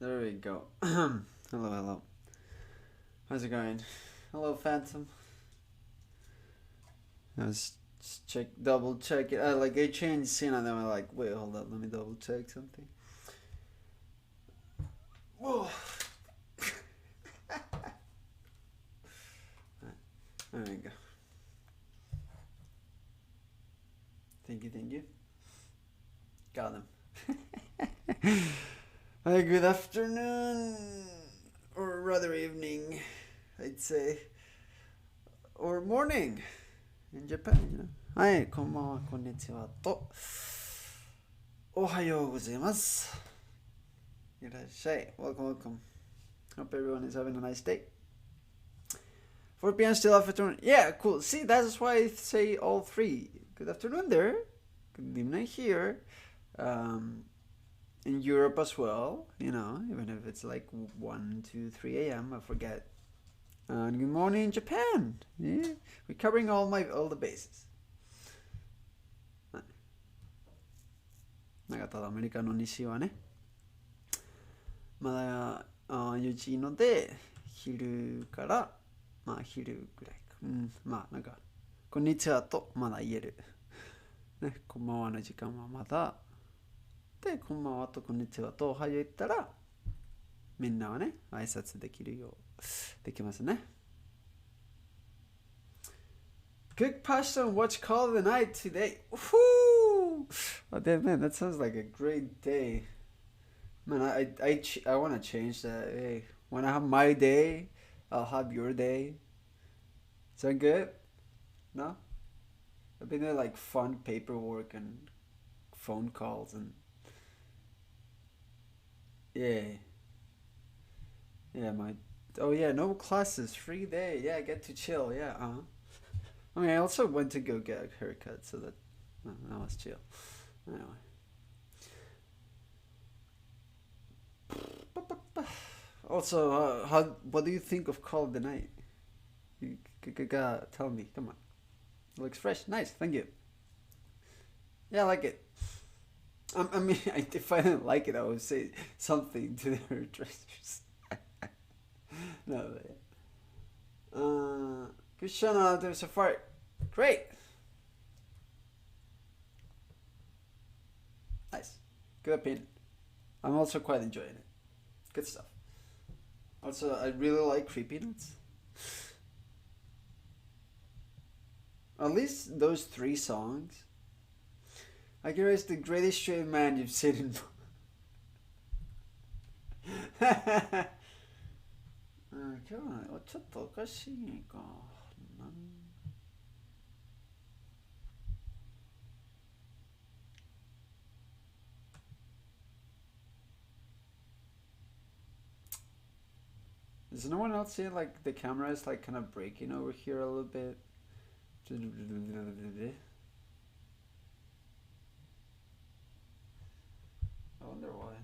There we go. Hello, hello. How's it going? Hello, Phantom. I was double check it. I changed scene and then I'm like, wait, hold up, let me double check something. Whoa. There we go. Thank you. Got him. Hi, good afternoon, or rather evening, I'd say, or morning in Japan, you know. はい、こんばんは、こんにちはと、おはようございます。いらっしゃい。Welcome. Hope everyone is having a nice day. 4 p.m. still afternoon. Yeah, cool. See, that's why I say all three. Good afternoon there. Good evening here. In Europe as well, you know, even if it's like 1, 2, 3 a.m. I forget. And good morning in Japan. Yeah, we're covering all the bases. なんかただアメリカの西はね、まだ4時ので昼からまあ昼ぐらいか、まあなんかこんにちはとまだ言える、ね、こんばんはの時間はまだで、こんばんはとこんにちはとおはよう言ったらみんなはね挨拶できるようできますね。Good question. What's called the night today? Woohoo! Oh, damn, man, that sounds like a great day. Man, I want to change that. Hey, when I have my day, I'll have your day. Sound good? No? I've been doing like fun paperwork and phone calls and yeah. Oh yeah, no classes, free day. Yeah, I get to chill. Yeah, I mean, I also went to go get a haircut, so that was chill. Anyway. Also, what do you think of Call of the Night? You gotta tell me. Come on. It looks fresh. Nice. Thank you. Yeah, I like it. I mean, if I didn't like it, I would say something to the hairdressers. No, Krishna, there's a fart. Great. Nice. Good opinion. I'm also quite enjoying it. Good stuff. Also, I really like Creepy Nuts. At least those 3 songs. I guess it's the greatest straight man you've seen in. 今日はちょっとおかしいかな。Does no one else see like the camera is like kind of breaking over here a little bit? I wonder why.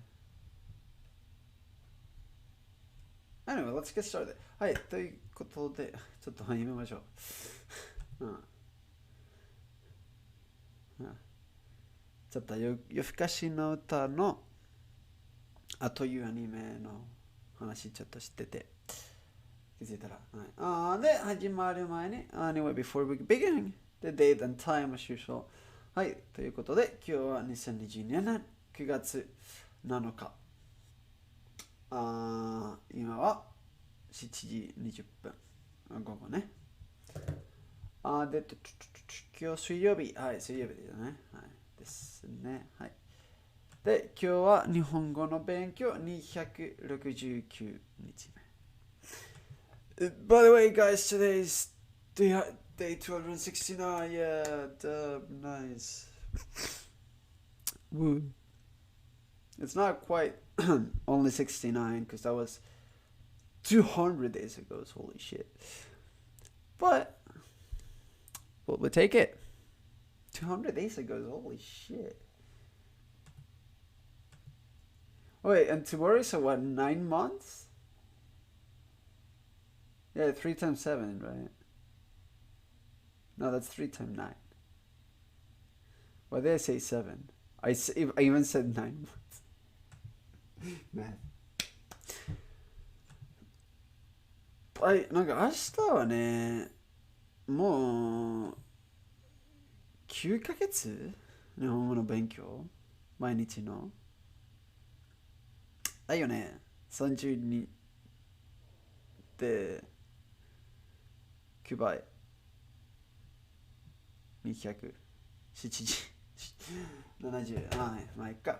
Anyway, let's get started. はい、ということで、ちょっと始めましょう。ちょっと夜更かしの歌のというアニメの話ちょっと知ってて気づいたら、で始まる前に Anyway, before we begin, the date and time as usual. はい、ということで今日は2022年9月7日。今は7時20分午後ね。で今日水曜日、はい、水曜日ですね。はい、ですね。はい。で、今日は日本語の勉強269日目。By the way, guys, today's day 269. Yeah, nice. Woo. It's not quite only 69 because that was 200 days ago. Holy shit. But we'll take it. 200 days ago. Holy shit. Wait, and tomorrow is what, 9 months? Yeah, 3 times 7, right? No, that's 3 times 9. Why did I say 7? I even said 9 months. Man. はい、なんか明日はね、もう9ヶ月日本語の勉強毎日の。だよね。30にで9倍。200。70。はい、まあいいか。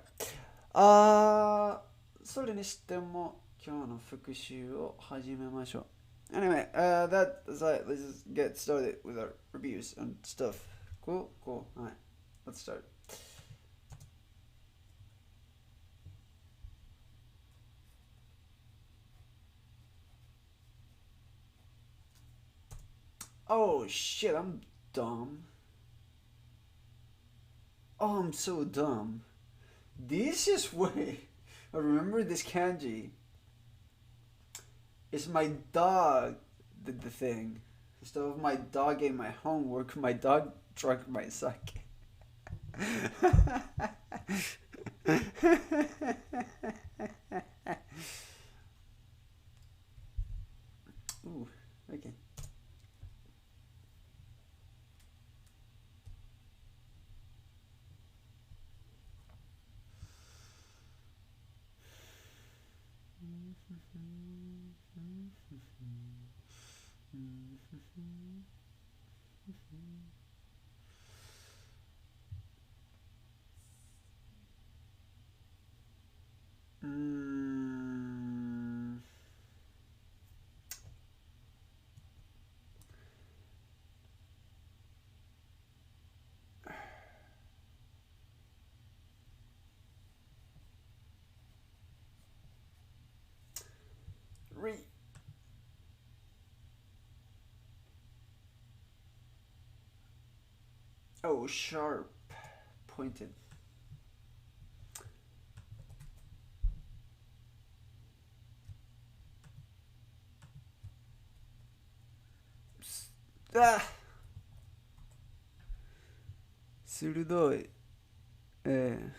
それにしても今日の復習を始めましょう。Anyway, that's it. Let's just get started with our reviews and stuff. Cool, cool. Alright, let's start. Oh shit, I'm dumb. Oh, I'm so dumb. This is way. I remember this kanji. It's my dog did the thing. Instead of my dog ate my homework, my dog drank my sake. Ooh, okay. Mm, re- oh, sharp, pointed. Ah! 鋭い。うー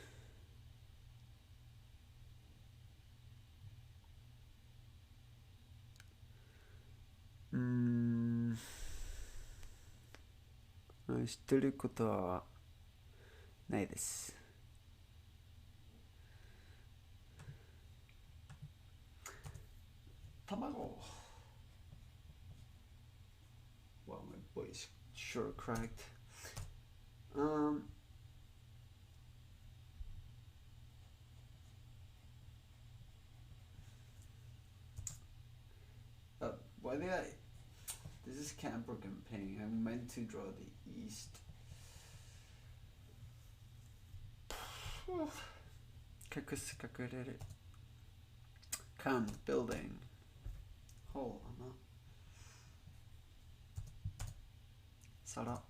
ん。知ってることはないです。卵。Wow, my voice sure cracked. Why did I? This is Camper campaign. I meant to draw the east.隠れる。Can building. Hole 穴。皿。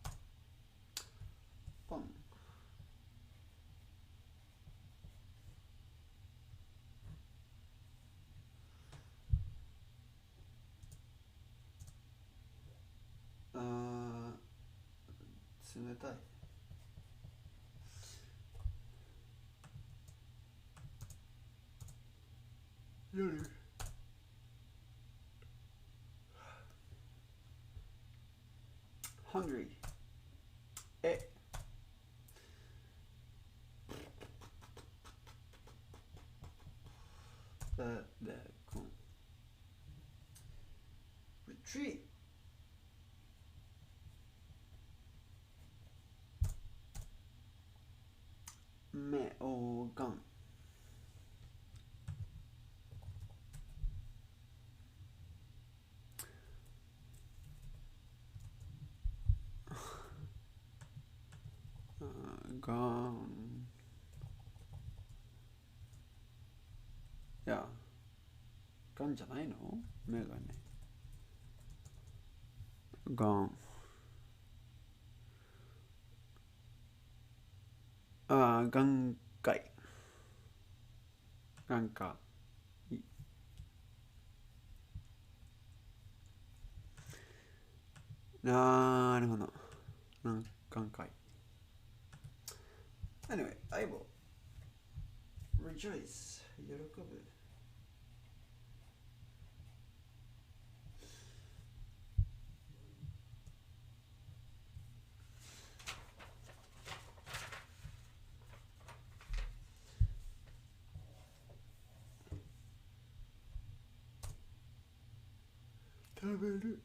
パン。冷たい。夜。Hungry. こん retreat 目をがんがんいやがんじゃないの目がねがん眼科医眼科医なるほど眼科医 Anyway, I will rejoice 喜ぶ食べる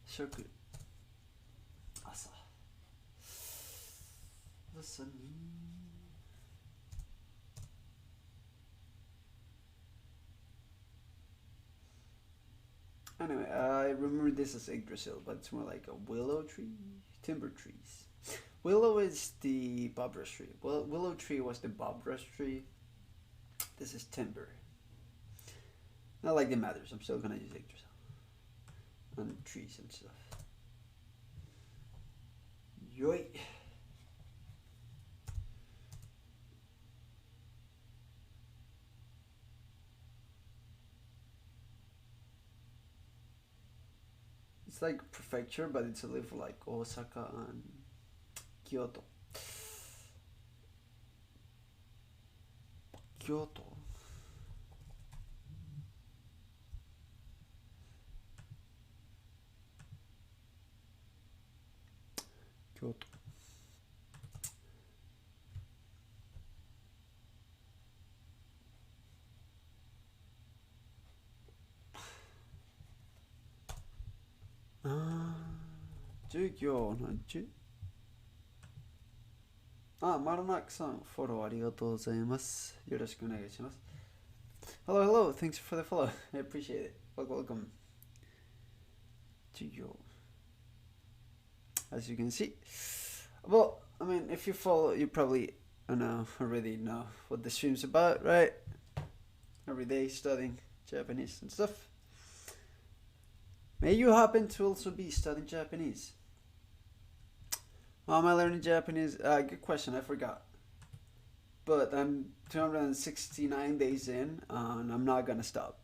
食朝にAnyway, I remember this as Yggdrasil, but it's more like a willow tree, timber trees. Willow is the bulbous tree. Well, willow tree was the bulbous tree. This is timber. Not like it matters. I'm still gonna use Yggdrasil on trees and stuff. Yoi. It's like prefecture, but it's a little like Osaka and Kyoto. Kyoto. Kyoto. Ah, 授業の授マルナックさん、フォローありがとうございます。よろしくお願いします。Hello, hello. Thanks for the follow. I appreciate it. Welcome. 授業 As you can see. Well, I mean, if you follow, you probably already know what the stream's about, right? Every day studying Japanese and stuff. May you happen to also be studying Japanese? How am I learning Japanese? Good question, I forgot. But I'm 269 days in, and I'm not gonna stop.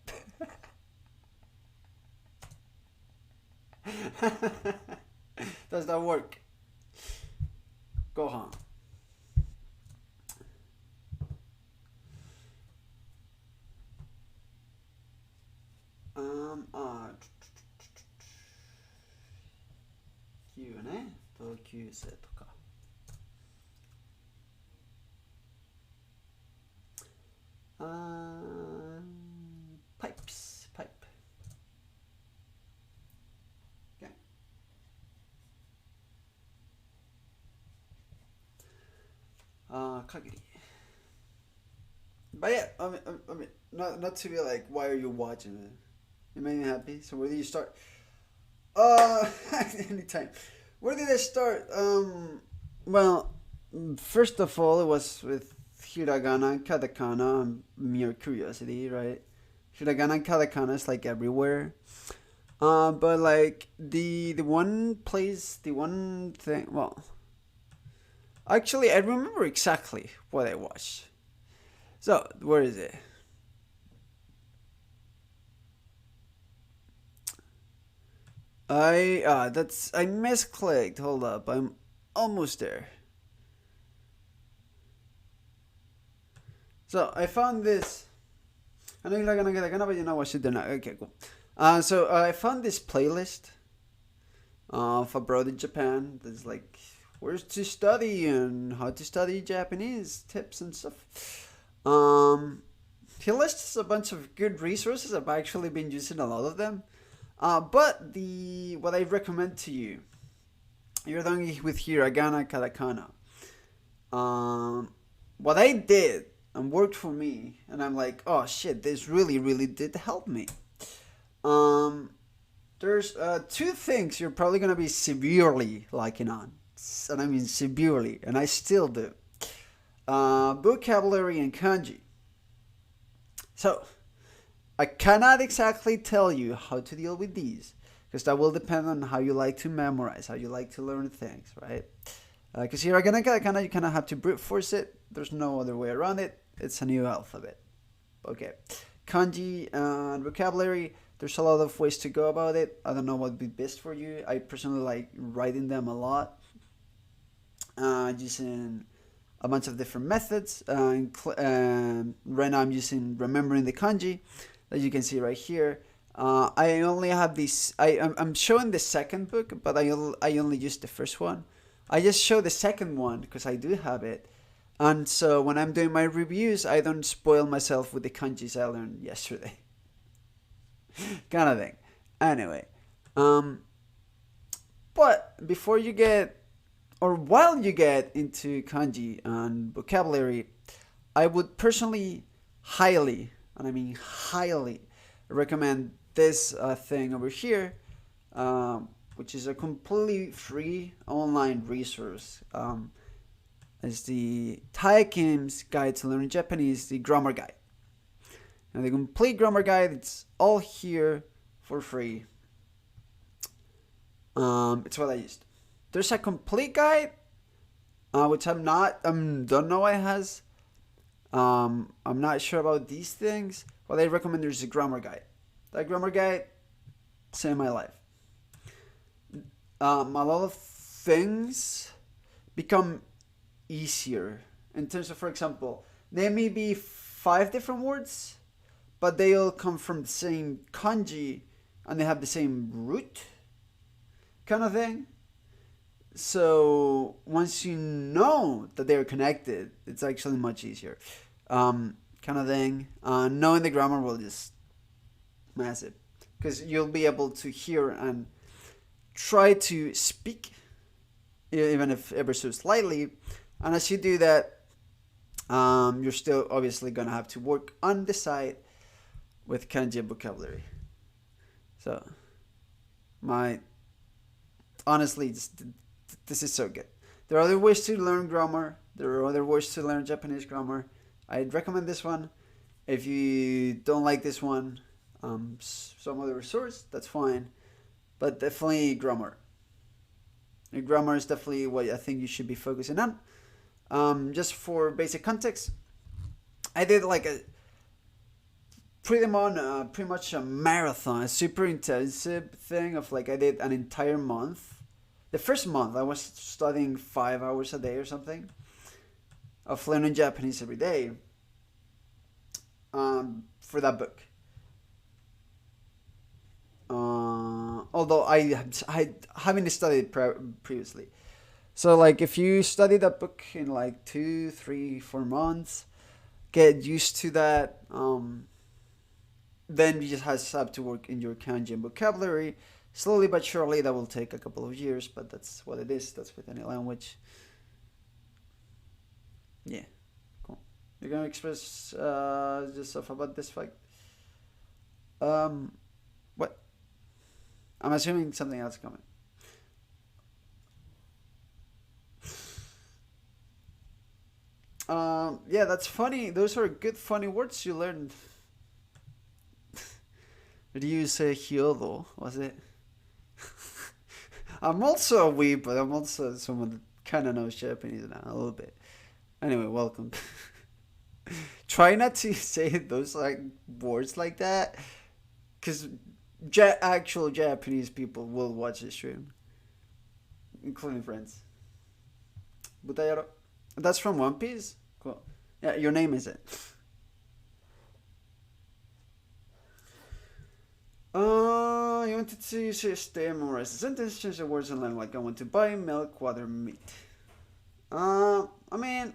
Does that work? Gohan. Q ね、同級生とか。Pipes, pipe. Okay. Kagiri. But yeah, I mean, not to be like, why are you watching it? You made me happy. So where did you start? Anytime. Where did I start? Well, first of all, it was with hiragana and katakana. Mere curiosity, right? Hiragana and katakana is like everywhere. But like the one place, the one thing. Well, actually, I remember exactly what I watched. So where is it? I misclicked. Hold up, I'm almost there. So I found this. I know you're not gonna get a but you know what should do now. Okay, cool. So I found this playlist of abroad in Japan. There's like where to study and how to study Japanese tips and stuff. He lists a bunch of good resources. I've actually been using a lot of them. But the what I recommend to you, you're done with hiragana, katakana. What I did and worked for me, and I'm like, oh shit, this really, really did help me. Um, there's two things you're probably gonna be severely lacking on, and I mean severely, and I still do. Vocabulary and kanji. So I cannot exactly tell you how to deal with these because that will depend on how you like to memorize, how you like to learn things, right? Because here again, you kind of have to brute force it. There's no other way around it. It's a new alphabet. Okay, kanji and vocabulary. There's a lot of ways to go about it. I don't know what would be best for you. I personally like writing them a lot, using a bunch of different methods. Right now, I'm using remembering the kanji as you can see right here. I only have this. I'm showing the second book, but I only used the first one. I just show the second one because I do have it, and so when I'm doing my reviews, I don't spoil myself with the kanjis I learned yesterday. kind of thing. Anyway, um, but before you get, or while you get into kanji and vocabulary, I would personally highly, and I mean highly, recommend this thing over here, which is a completely free online resource. It's the Taekim's Guide to Learning Japanese, the grammar guide. And the complete grammar guide, it's all here for free. It's what I used. There's a complete guide, which don't know why it has. I'm not sure about these things. What I recommend there's a grammar guide. That grammar guide saved my life. A lot of things become easier in terms of, for example, there may be 5 different words, but they all come from the same kanji and they have the same root, kind of thing. So once you know that they're connected, it's actually much easier, kind of thing. Knowing the grammar will just massive because you'll be able to hear and try to speak, even if ever so slightly. And as you do that, you're still obviously gonna have to work on the side with kanji vocabulary. So, my honestly, this is so good. There are other ways to learn grammar. There are other ways to learn Japanese grammar. I'd recommend this one. If you don't like this one, some other resource, that's fine. But definitely grammar. Grammar is definitely what I think you should be focusing on. Just for basic context, I did like a pretty much a marathon, a super intensive thing of like I did an entire month. The first month I was studying 5 hours a day or something of learning Japanese every day. For that book. Although I haven't studied previously. So like if you study that book in like 2, 3, 4 months, get used to that. Then you just have to work in your kanji and vocabulary. Slowly but surely, that will take a couple of years, but that's what it is. That's with any language. Yeah, cool. You're gonna express yourself about this fact. What? I'm assuming something else coming. Yeah, that's funny. Those are good, funny words you learned. Did you say Hyodo? Was it? I'm also a weeb, but I'm also someone that kind of knows Japanese now a little bit. Anyway, welcome. Try not to say those like words like that, because actual Japanese people will watch this stream, including friends. Butayaro. That's from One Piece. Cool. Yeah, your name is it. You wanted to say stay and memorize the sentence, change the words and line like I want to buy milk, water, meat. I mean,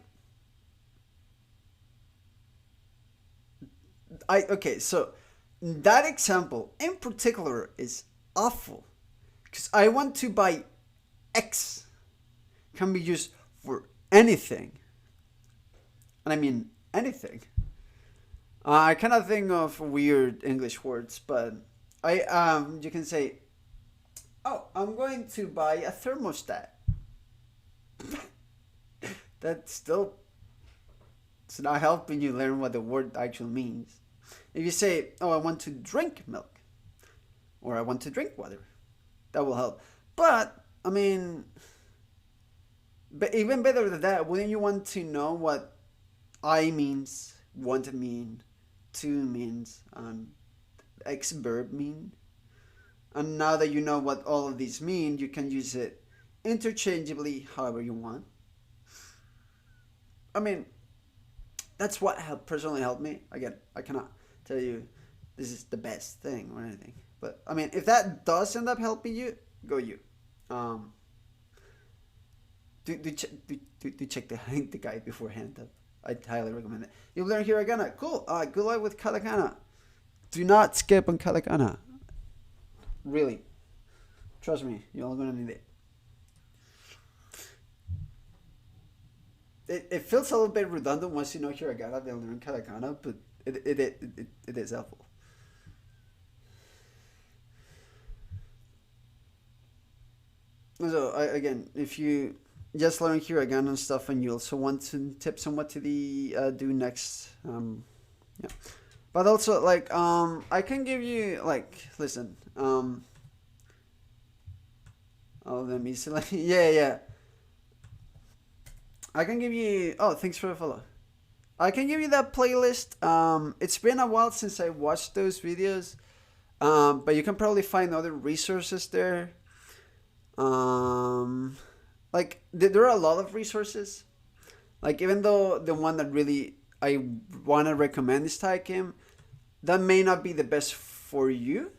okay. So that example in particular is awful because I want to buy X can be used for anything, and I mean anything. I cannot think of weird English words, but you can say, "Oh, I'm going to buy a thermostat." That still it's not helping you learn what the word actually means. If you say, "Oh, I want to drink milk," or "I want to drink water," that will help. But I mean, but even better than that, wouldn't you want to know what I means, want to mean, to means, and ex verb mean? And now that you know what all of these mean, you can use it interchangeably however you want. I mean, that's what personally helped me. Again, I cannot tell you this is the best thing or anything. But I mean, if that does end up helping you, go you. Um, do check the guide beforehand. I highly recommend it. You've learned hiragana. Cool. Good luck with katakana. Do not skip on katakana. Really. Trust me, you're gonna need it. It feels a little bit redundant once you know hiragana, then learn katakana, but it is helpful. So again, if you just learn hiragana and stuff, and you also want to tip somewhat to the do next, yeah. But also like I can give you like listen oh let me see like yeah yeah I can give you oh thanks for the follow. I can give you that playlist. It's been a while since I watched those videos. But you can probably find other resources there. Um, like there are a lot of resources. Like even though the one that really I want to recommend is Taikim, that may not be the best for you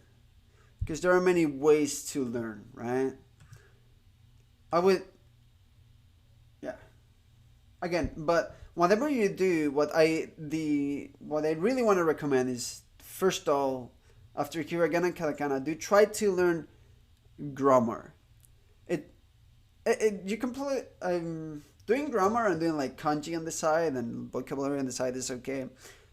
because there are many ways to learn, right? I would, yeah. Again, but whatever you do, what I really want to recommend is first of all, after hiragana and katakana, do try to learn grammar. It, you complete doing grammar and doing like kanji on the side and vocabulary on the side is okay,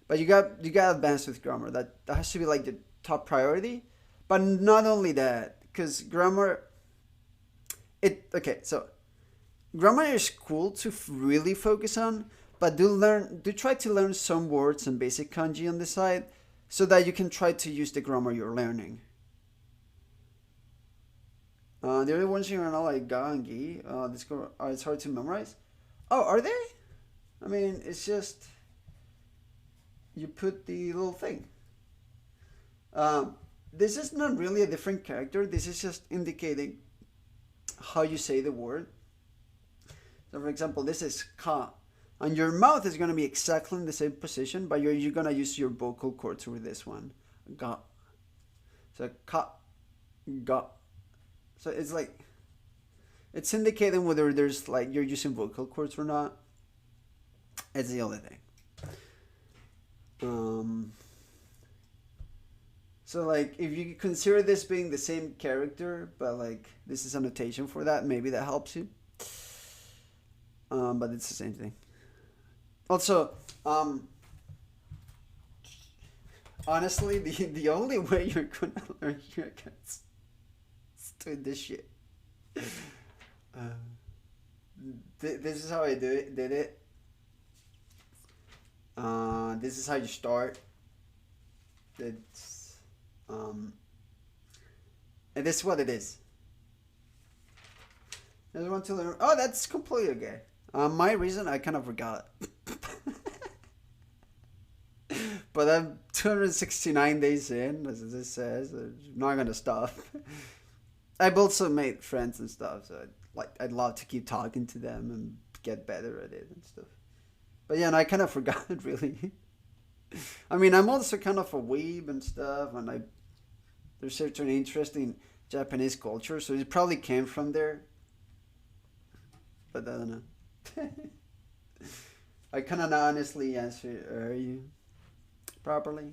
but you got advance with grammar. That has to be like the top priority. But not only that, because grammar, it okay. So grammar is cool to really focus on, but do try to learn some words and basic kanji on the side, so that you can try to use the grammar you're learning. The other ones you are not like ga and gi. It's hard to memorize. Oh, are they? I mean, it's just you put the little thing. This is not really a different character. This is just indicating how you say the word. So, for example, this is ka, and your mouth is gonna be exactly in the same position, but you're gonna use your vocal cords for this one. Ga. So ka, ga. So it's like it's indicating whether there's like you're using vocal cords or not. It's the only thing. Um, so like if you consider this being the same character, but like this is a notation for that, maybe that helps you. But it's the same thing. Also, honestly, the only way you're gonna learn your accounts is doing this shit. This is how I did it. This is how you start. It's and this is what it is. I just want to learn. Oh, that's completely okay. My reason I kind of forgot, but I'm 269 days in, as it says. I'm not gonna stop. I've also made friends and stuff, so I'd love to keep talking to them and get better at it and stuff. But yeah, and I kind of forgot it really. I mean, I'm also kind of a weeb and stuff, and there's certain interest in Japanese culture, so it probably came from there. But I don't know. I cannot honestly answer you properly.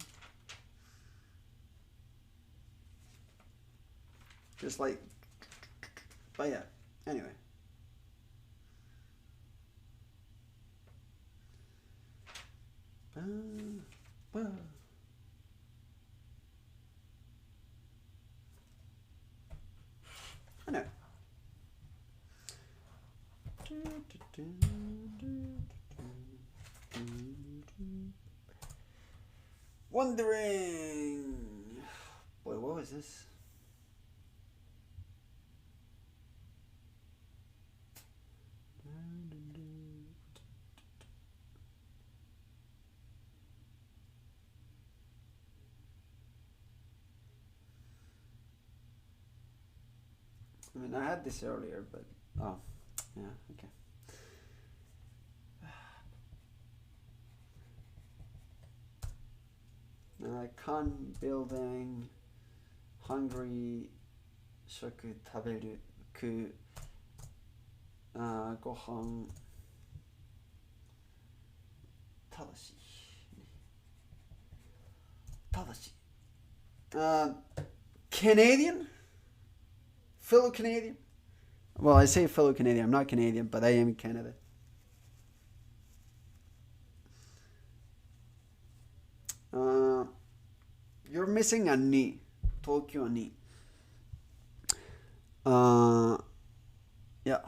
Just like, but yeah. Anyway. Well. I know. Wondering. Boy, what was this? I mean, I had this earlier, but oh, yeah, okay. Con building, hungry, 食食べる、食う、ご飯、ただし、ただし。Uh, Canadian? Fellow Canadian? Well, I say fellow Canadian. I'm not Canadian, but I am in Canada. Uh, you're missing a ni. Tokyo ni.いや、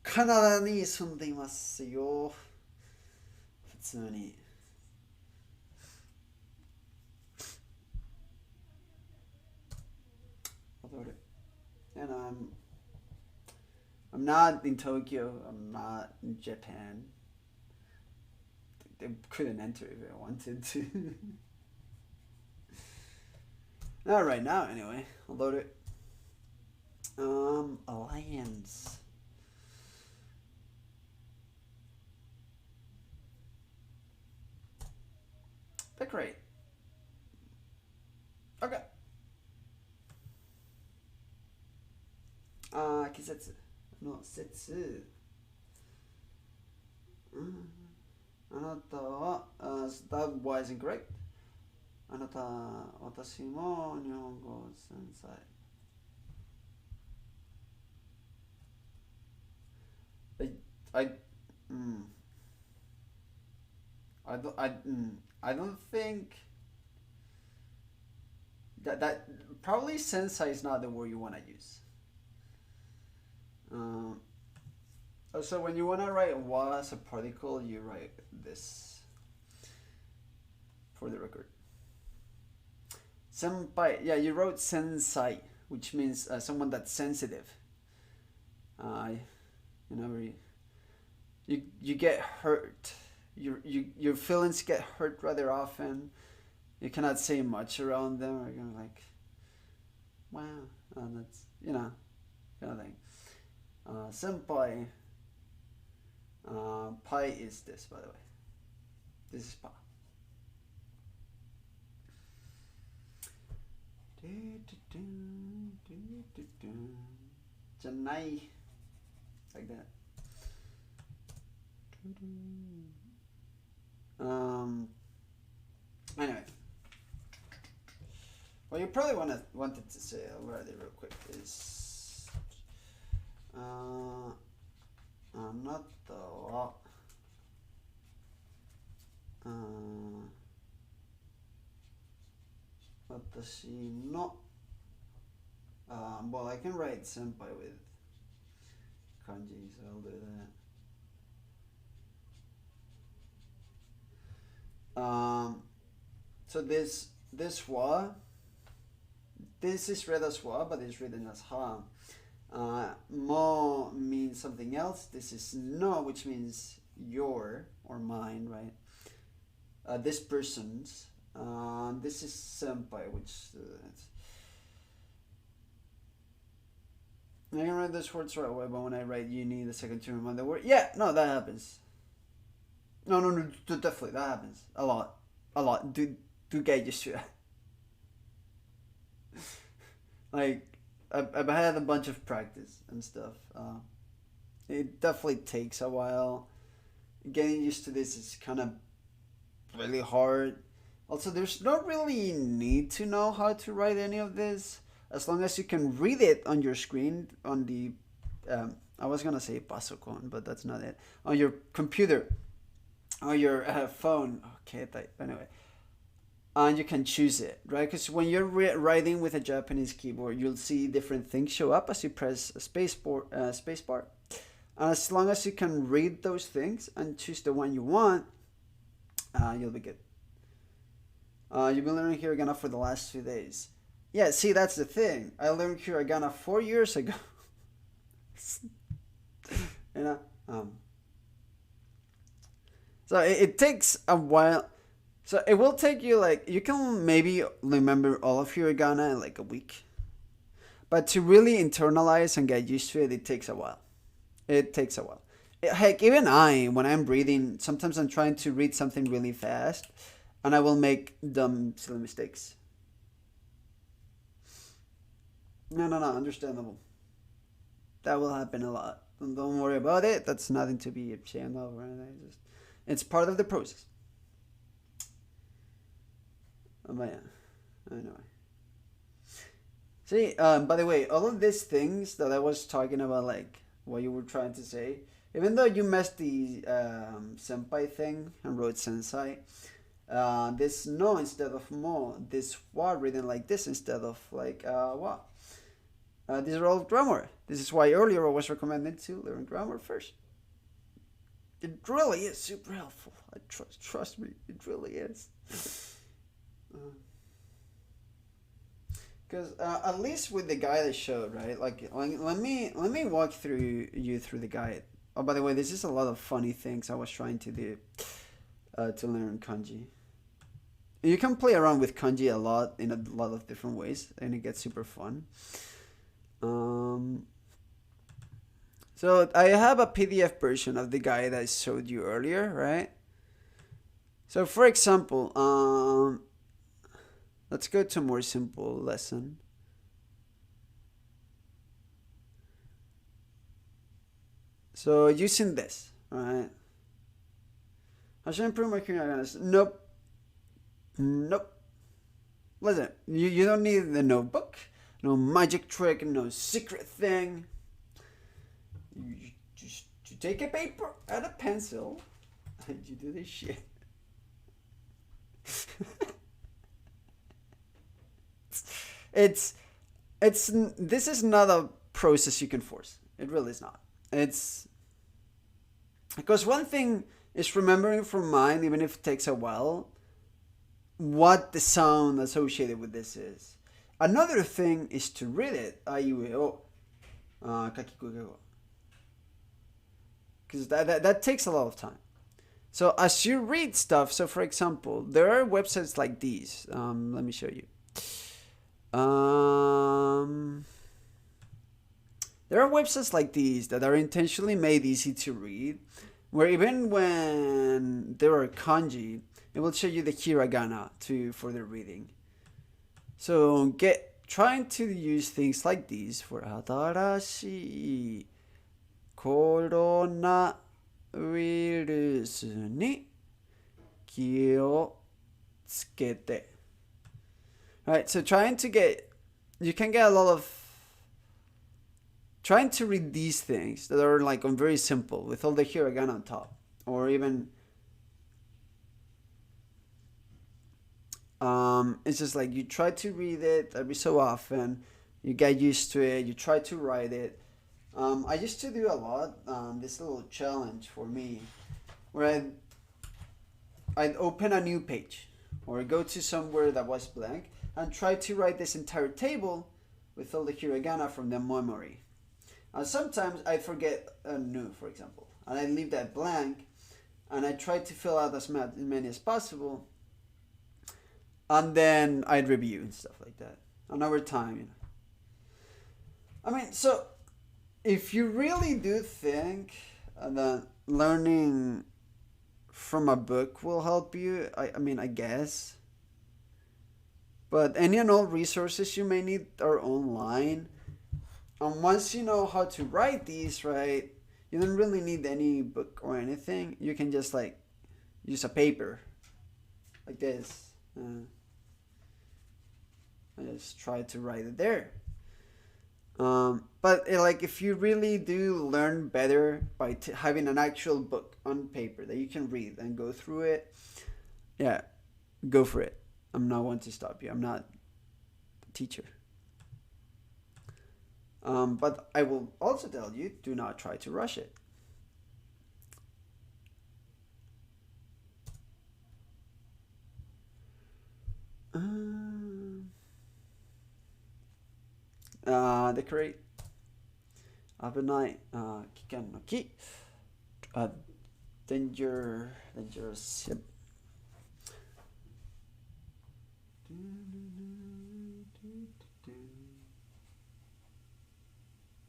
カナダに住んでいますよ。普通に。And I'm not in Tokyo. I'm not in Japan. They couldn't enter if I wanted to. Not right now, anyway. I'll load it. Alliance. Pick rate. Okay. 季節の節。あなたは、that wasn't correct. あなた、私も日本語先生。I, I don't think that probably sensei is not the word you want to use. So when you want to write wa as a particle, you write this for the record. Senpai, yeah, you wrote sensei, which means someone that's sensitive. You get hurt. Your feelings get hurt rather often. You cannot say much around them. Or you're like, wow, that's kind of thing. Senpai. Pi is this, by the way. This is pi. Janai. Like that. Anyway. What you probably wanted to say already real quick is あなたは私のwell, I can write senpai with kanji, so I'll do that. So this wa, this is read as wa, but it's written as ha. Mo means something else. This is no, which means your or mine, right? This person's. This is senpai, which I can write this words right away, but when I write uni, the second to remember the word. Yeah, no, that happens. No, definitely that happens a lot. Do get used to it. Like I've had a bunch of practice and stuff. It definitely takes a while. Getting used to this is kind of really hard. Also, there's not really need to know how to write any of this, as long as you can read it on your screen on the. I was gonna say pasokon, but that's not it. On your computer, on your phone. Okay, anyway. And you can choose it, right? Because when you're writing with a Japanese keyboard, you'll see different things show up as you press a space bar. And as long as you can read those things and choose the one you want, you'll be good. You've been learning hiragana for the last 2 days. Yeah, see, that's the thing. I learned hiragana 4 years ago. So it takes a while. So it will take you you can maybe remember all of hiragana in like a week. But to really internalize and get used to it, it takes a while. It takes a while. Heck, even when I'm reading, sometimes I'm trying to read something really fast and I will make dumb, silly mistakes. No, understandable. That will happen a lot. Don't worry about it. That's nothing to be ashamed of or anything. It's part of the process. Yeah. Anyway. See, by the way, all of these things that I was talking about, like what you were trying to say, even though you messed the senpai thing and wrote sensei, this no instead of mo, this wa written like this instead of like wa. These are all grammar. This is why earlier I was recommended to learn grammar first. It really is super helpful. I trust me, it really is. Because at least with the guide I showed, right? Like let me walk you through the guide. Oh, by the way, this is a lot of funny things I was trying to do to learn kanji. You can play around with kanji a lot in a lot of different ways, and it gets super fun. Um, so I have a PDF version of the guide I showed you earlier, right? So for example, let's go to a more simple lesson. So using this, right? I should improve my hearing. Nope. Nope. Listen, you don't need the notebook, no magic trick, no secret thing. You just you take a paper and a pencil, and you do this shit. it's this is not a process you can force. It really is not. It's because one thing is remembering from mind, even if it takes a while, what the sound associated with this is. Another thing is to read it. Because that takes a lot of time. So as you read stuff, so for example, there are websites like these. Let me show you. There are websites like these that are intentionally made easy to read, where even when there are kanji, it will show you the hiragana for the reading. So trying to use things like these for atarashii corona virus ni ki o tsukete. Right, so you can get a lot of trying to read these things that are like on very simple with all the hiragana on top, or even it's just like you try to read it every so often, you get used to it, you try to write it. I used to do a lot this little challenge for me where I'd open a new page or go to somewhere that was blank and try to write this entire table with all the hiragana from the memory. And sometimes I forget a nu, for example, and I leave that blank, and I try to fill out as many as possible, and then I'd review and stuff like that. And over time, I mean, so if you really do think that learning from a book will help you, I mean, I guess. But any and all resources you may need are online. And once you know how to write these, right, you don't really need any book or anything. You can just like use a paper like this. I just try to write it there. But like if you really do learn better by having an actual book on paper that you can read and go through it, yeah, go for it. I'm not one to stop you. I'm not a teacher. But I will also tell you, do not try to rush it. Decorate. Abenai. Kikan no ki. Dangerous. Yep.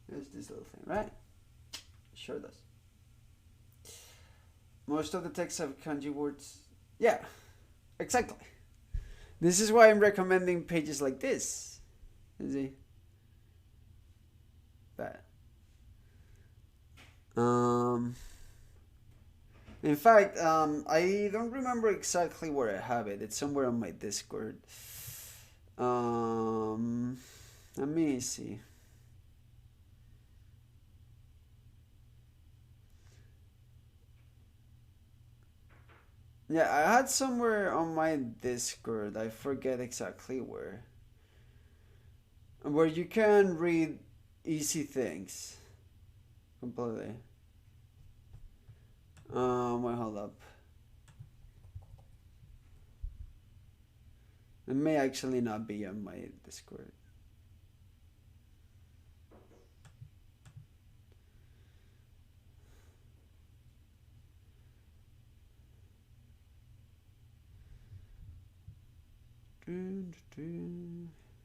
There's this little thing, right? Sure does. Most of the texts have kanji words. Yeah, exactly. This is why I'm recommending pages like this. You see? But In fact, I don't remember exactly where I have it. It's somewhere on my Discord. Um, Let me see. Yeah, I had somewhere on my Discord. I forget exactly where you can read easy things completely. Wait, hold up. It may actually not be on my Discord.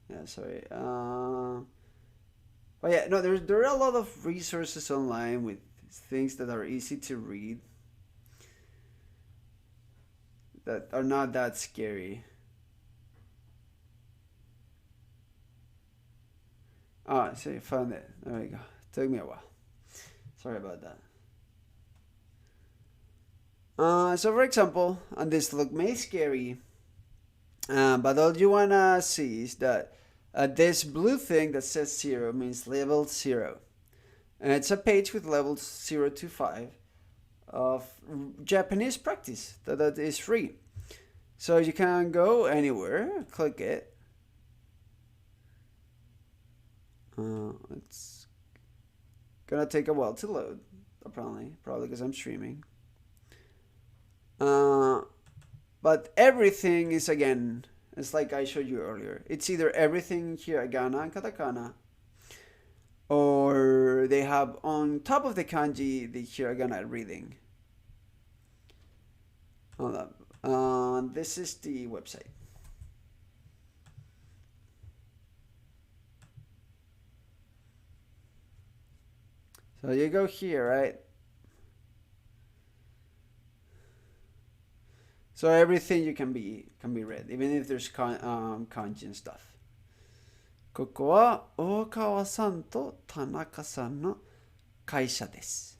Yeah, sorry. But yeah, no, there are a lot of resources online with things that are easy to read that are not that scary. Oh, so you found it. There we go. Took me a while. Sorry about that. So for example, and this look may scary, but all you wanna see is that this blue thing that says 0 means level 0. And it's a page with levels 0 to 5 of Japanese practice that is free. So you can go anywhere, click it. It's gonna take a while to load, apparently, probably because I'm streaming. But everything is, again, it's like I showed you earlier. It's either everything hiragana and katakana, or they have on top of the kanji the hiragana reading. Hold up. This is the website. So you go here, right? So everything you can be read, even if there's kanji and stuff. ここは大川さんと田中さんの会社です。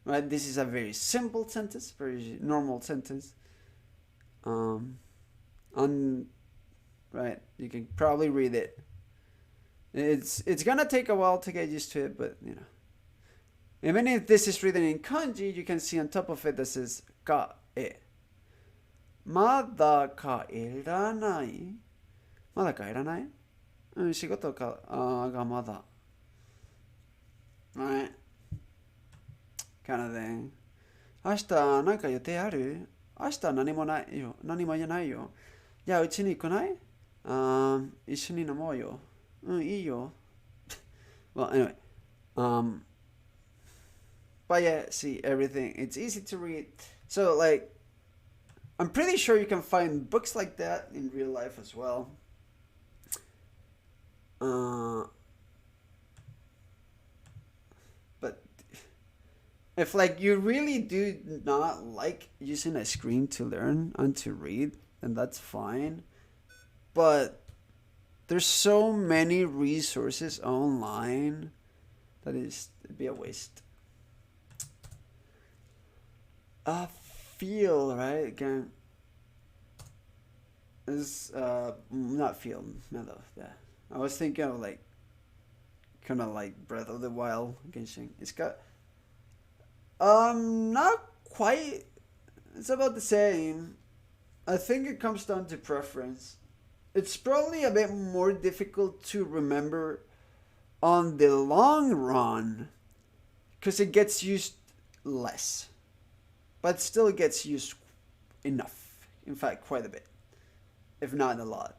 Right, this is a very simple sentence, very normal sentence. And right, you can probably read it. It's gonna take a while to get used to it, but you know. Even if this is written in kanji, you can see on top of it that says ka e. まだ帰らない。まだ帰らない？うん、仕事か、がまだ。Right. Kind of thing. 明日なんか予定ある？明日何もないよ。何もじゃないよ。じゃあうちに来ない？一緒に飲もうよ。うん、いいよ。Well, anyway. But yeah, see, everything. It's easy to read. So, like, I'm pretty sure you can find books like that in real life as well. But if like you really do not like using a screen to learn and to read, then that's fine. But there's so many resources online that it'd be a waste. Feel, right? Again, is not feel, mellow. Yeah, I was thinking of like kind of like Breath of the Wild Genshin. It's got not quite. It's about the same. I think it comes down to preference. It's probably a bit more difficult to remember on the long run because it gets used less, but still gets used enough. In fact, quite a bit, if not a lot.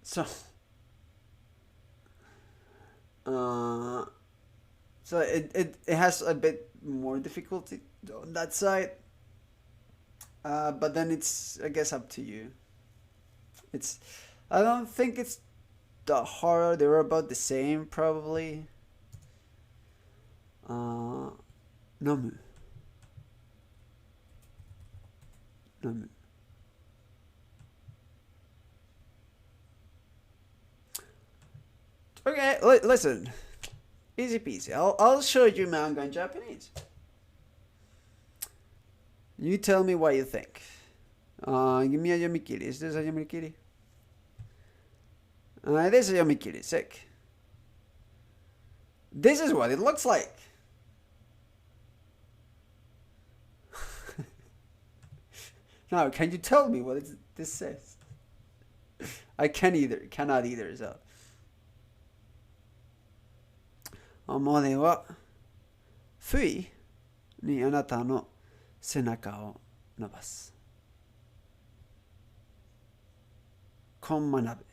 So, uh, it has a bit more difficulty on that side, but then it's, I guess, up to you. It's I don't think it's the hard. They were about the same probably. Namu. Namu. Okay, listen. Easy peasy. I'll show you manga in Japanese. You tell me what you think. Give me a yomikiri. Is this a yomikiri? This is a yomikiri. Sick. This is what it looks like. Now, can you tell me what this says? I cannot either, so. 表は不意にあなたの背中を伸ばす。こんまなべ。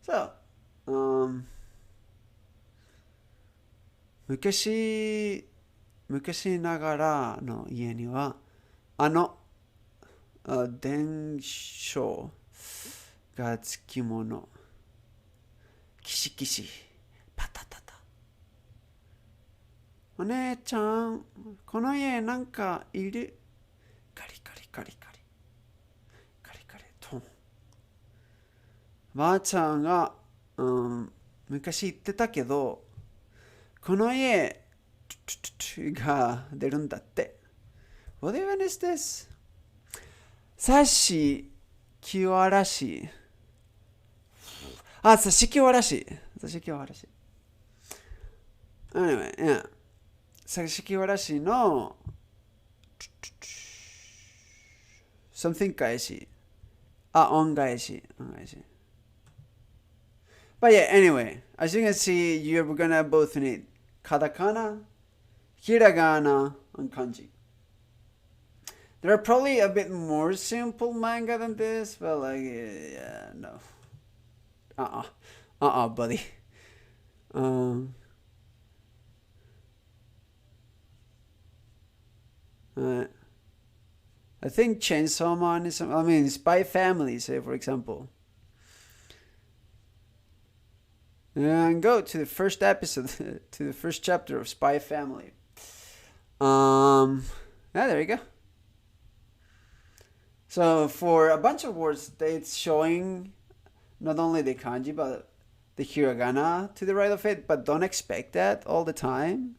So, 昔ながらの家には伝承がつきもの。キシキシ、パタタタ。お姉ちゃん、この家なんかいる。カリカリカリカリ。カリカリトン。ばあちゃんが、昔言ってたけど、この家が出るんだって。What even is this? さしきわらし。さしきわらし。さしきわらし。Anyway, yeah. さしきわらしの something 返し。恩返し。But yeah, anyway, as you can see, you're gonna both need katakana, hiragana, and kanji. There are probably a bit more simple manga than this, but like, yeah, no. Buddy. I think Chainsaw Man is, Spy Family, say for example. And go to the first episode, to the first chapter of Spy Family. There you go. So for a bunch of words, it's showing not only the kanji, but the hiragana to the right of it, but don't expect that all the time.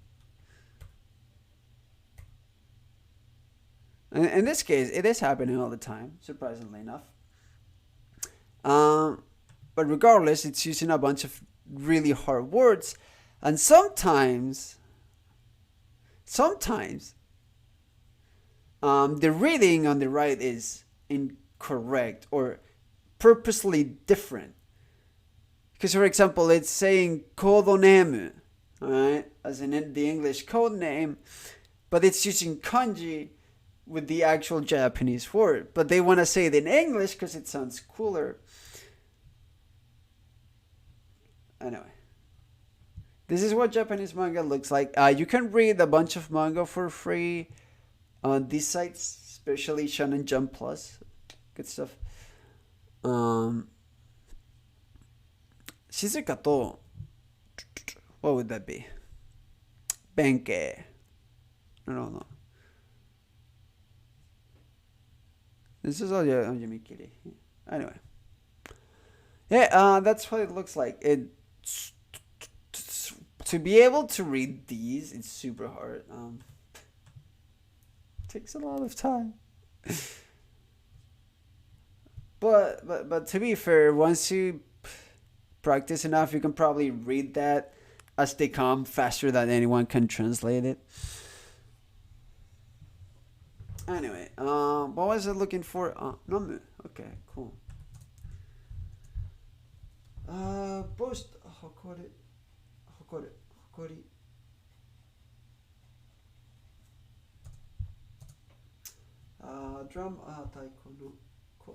In this case, it is happening all the time, surprisingly enough. But regardless, it's using a bunch of really hard words, and sometimes the reading on the right is incorrect or purposely different. Because, for example, it's saying kodonemu, alright, as in the English code name, but it's using kanji with the actual Japanese word. But they want to say it in English because it sounds cooler. Anyway, this is what Japanese manga looks like. You can read a bunch of manga for free on these sites, especially Shonen Jump Plus. Good stuff. Shizuka to, what would that be? Benkei. No. This is all Yamikiri. Anyway. Yeah, that's what it looks like. To be able to read these, it's super hard. Takes a lot of time. But to be fair, once you practice enough, you can probably read that as they come faster than anyone can translate it. Anyway, what was I looking for? Nomu. Okay, cool. Post hokori. Drum taiko no ko.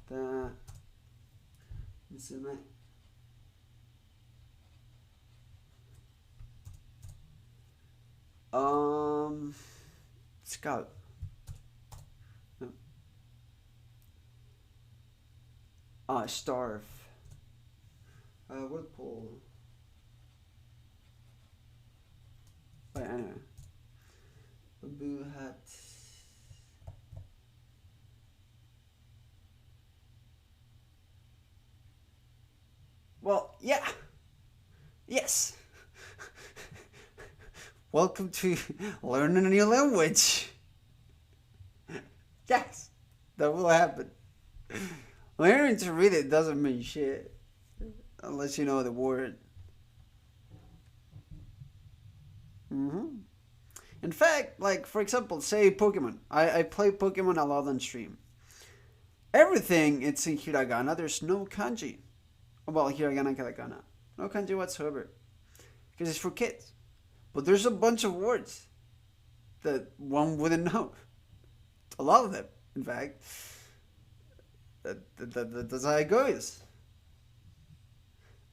Da musume. Scout. No. Starve. Whirlpool. Wait, anyway. Bamboo hat. yeah. Yes. Welcome to learning a new language. Yes, that will happen. Learning to read it doesn't mean shit unless you know the word. In fact, like for example, say Pokemon. I play Pokemon a lot on stream. Everything it's in hiragana. There's no kanji. Well, hiragana, katakana. No kanji whatsoever. Because it's for kids. But there's a bunch of words that one wouldn't know. A lot of them, in fact. That's how it goes.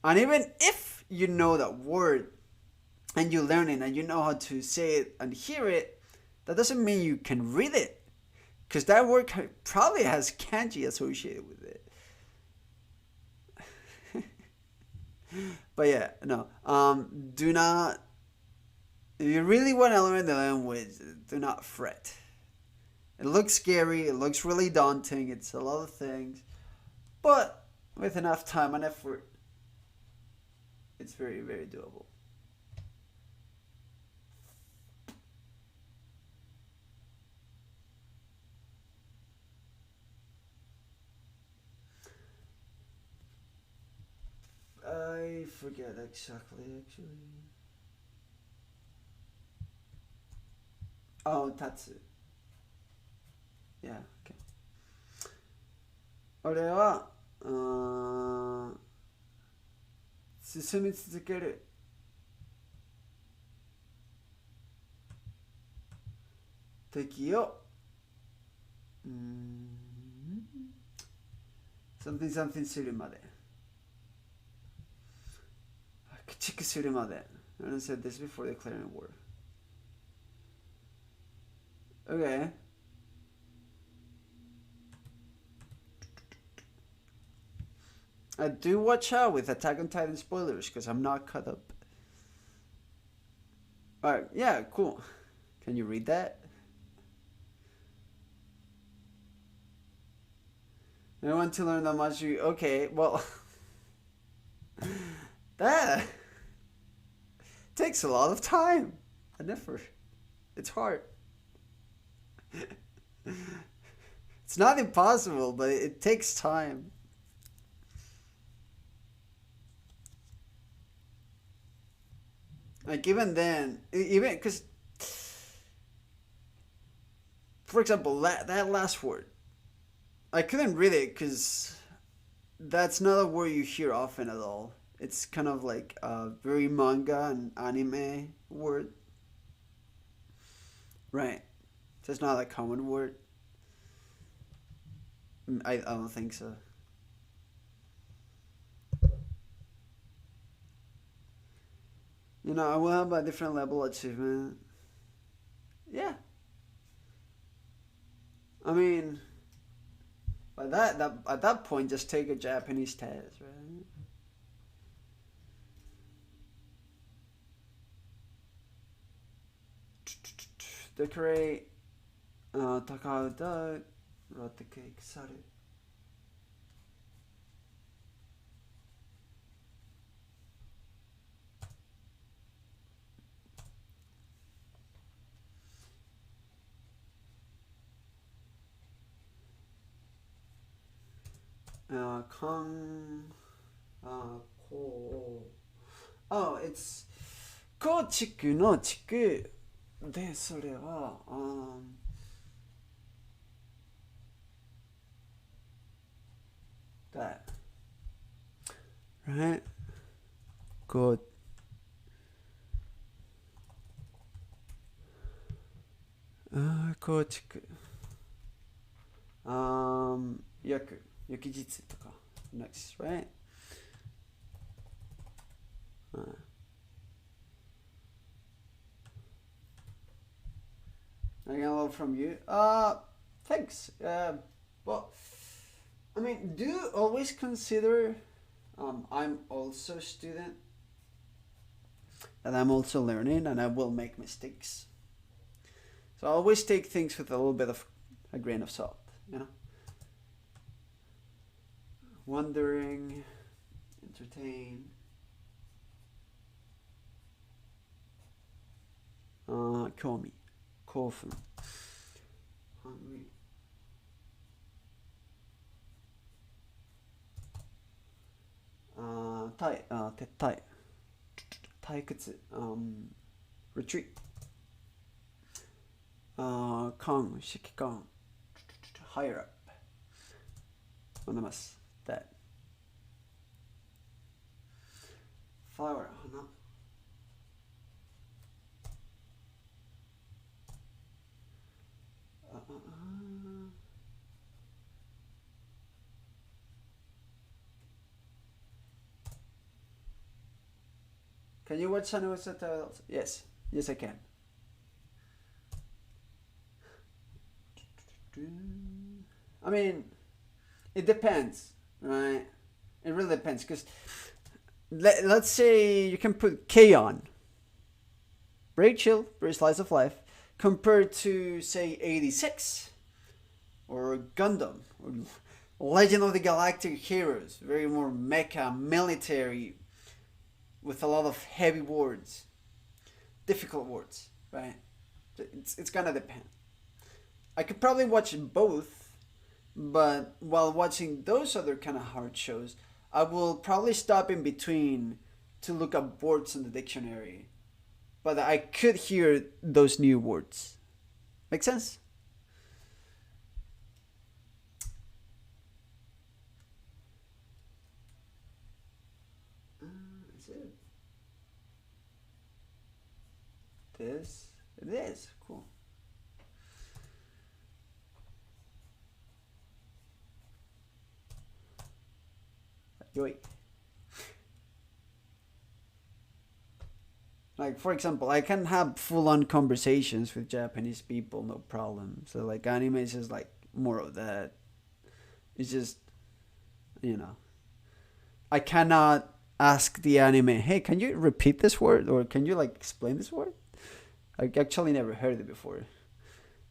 And even if you know that word and you learn it and you know how to say it and hear it, that doesn't mean you can read it. Because that word probably has kanji associated with it. But yeah, no. Do not. If you really want to learn the language, do not fret. It looks scary. It looks really daunting. It's a lot of things. But with enough time and effort, it's very, very doable. I forget exactly, actually. Oh, tatsu. Yeah, okay. 俺は、進み続ける。敵を、something something するまで。駆逐するまで。I said this before declaring war. Okay. Do watch out with Attack on Titan spoilers because I'm not caught up. Alright, yeah, cool. Can you read that? I want to learn that much. Okay, well, that takes a lot of time and effort. It's hard. It's not impossible, but it takes time. Like even then, even because, for example, that last word, I couldn't read it because that's not a word you hear often at all. It's kind of like a very manga and anime word, right? So it's not a common word. I don't think so. You know, I will have a different level achievement. Yeah. I mean, by that at that point, just take a Japanese test, right? Decorate, 高う歌う、ロッテケーキされ。こう。Oh, it's 高地区の地区で、それは、that. Right? Good. 高地区。翌日とか。Next, right? I get a lot from you. Thanks. Well, I mean, do always consider I'm also a student and I'm also learning and I will make mistakes. So I always take things with a little bit of a grain of salt, you know? Wondering, entertain, 興味、興奮。hungry. 撤退、退屈、retreat. 官、指揮官、higher up. 学んでます。that. flower, 花。Can you watch anime with subtitles? Yes. Yes, I can. I mean, it depends, right? It really depends, because let's say you can put K on. Very chill, very slice of life, compared to, say, 86 or Gundam or Legend of the Galactic Heroes, very more mecha, military, with a lot of heavy words, difficult words, right? It's gonna depend. I could probably watch both, but while watching those other kind of hard shows, I will probably stop in between to look up words in the dictionary. But I could hear those new words. Make sense? Is it? This? It is. Cool. Yoi. Like, for example, I can have full-on conversations with Japanese people, no problem. So, like, anime is just, like, more of that. It's just, you know. I cannot ask the anime, hey, can you repeat this word? Or can you, like, explain this word? I actually never heard it before.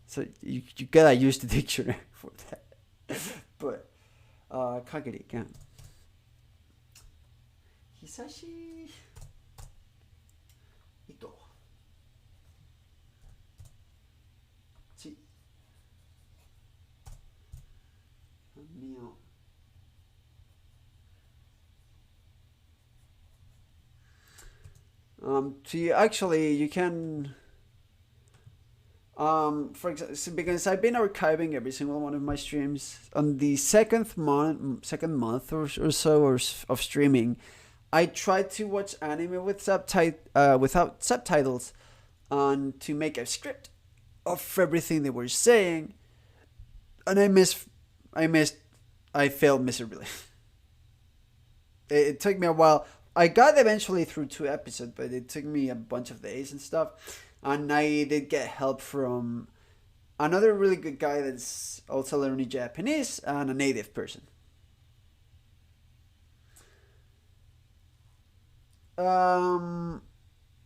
So, you gotta use the dictionary for that. But, kagiri can. Hisashi. Ito. Chi. Mio. Actually, you can. For example, because I've been archiving every single one of my streams on the second month or so of streaming. I tried to watch anime with without subtitles, to make a script of everything they were saying, and I failed miserably. It took me a while. I got eventually through 2 episodes, but it took me a bunch of days and stuff. And I did get help from another really good guy that's also learning Japanese and a native person. Um,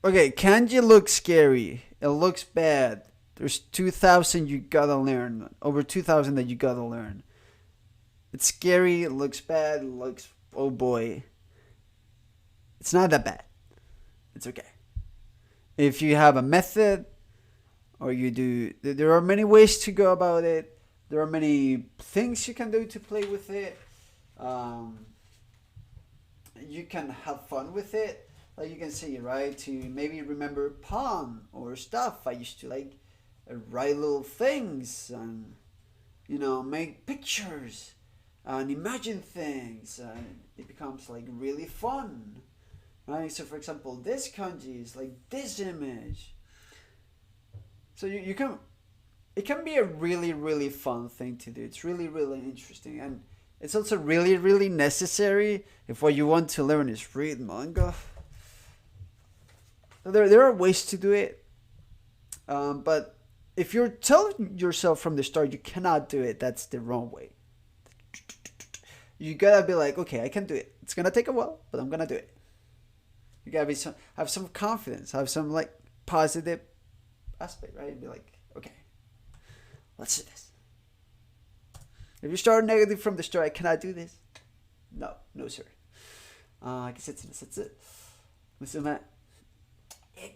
okay, kanji looks scary. It looks bad. There's 2,000 you gotta learn. Over 2,000 that you gotta learn. It's scary. It looks bad. It looks, oh boy. It's not that bad. It's okay. If you have a method, or you do, there are many ways to go about it. There are many things you can do to play with it. Um, you can have fun with it. Like you can say, right, to maybe remember poem or stuff. I used to like write little things and make pictures and imagine things, and it becomes like really fun. Right? So for example, this kanji is like this image. So you can, it can be a really really fun thing to do. It's really really interesting, and it's also really really necessary if what you want to learn is read manga. So there are ways to do it, but if you're telling yourself from the start you cannot do it, that's the wrong way. You gotta be like, okay, I can do it. It's gonna take a while, but I'm gonna do it. You gotta have some confidence, have some like positive aspect, right? Be like, okay, let's do this. If you start negative from the start, I cannot do this. No, no, sir. I guess that's it. Listen, Matt. I love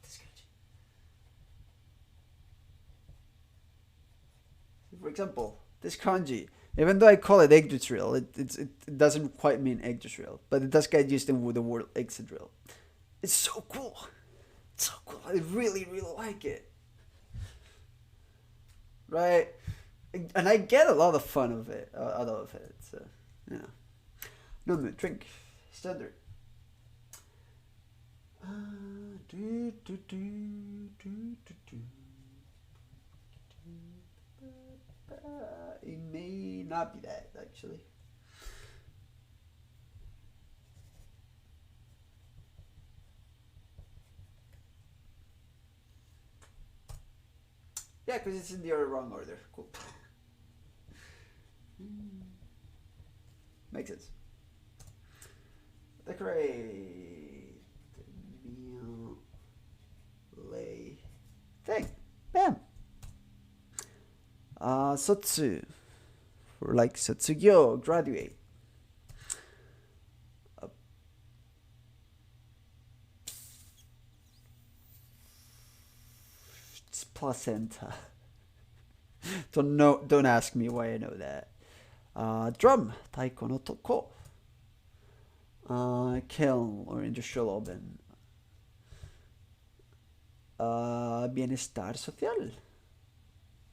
this country. For example, this kanji, even though I call it Yggdrasil, it doesn't quite mean Yggdrasil, but it does get used in the word Yggdrasil. It's so cool. It's so cool. I really, really like it. Right? And I get a lot of fun of it, out of it. So, you know. No mood, drink. Standard. It may not be that, actually. Yeah, because it's in the wrong order. Cool. Makes sense. Decorate. Lay. Thing. Bam. Sotsu. For like Sotsugyo, graduate. It's placenta. Don't ask me why I know that. Drum. Taiko no toko. Kiln or industrial oven. Bienestar social.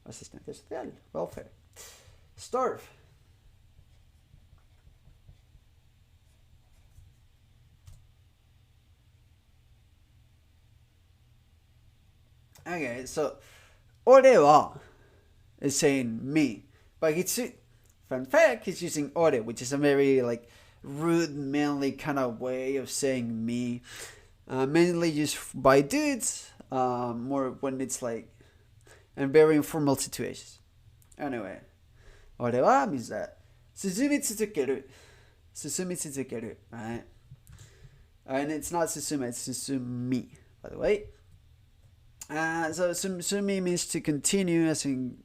Asistencia social. Welfare. Starve. Okay, so 俺は is saying me, but fun fact, he's using 俺, which is a very like rude, manly kind of way of saying me. Mainly used by dudes, more when it's like in very informal situations. Anyway, 俺は means that 進み続ける right? And it's not 進め, it's 進み, by the way. So sumi means to continue, as in.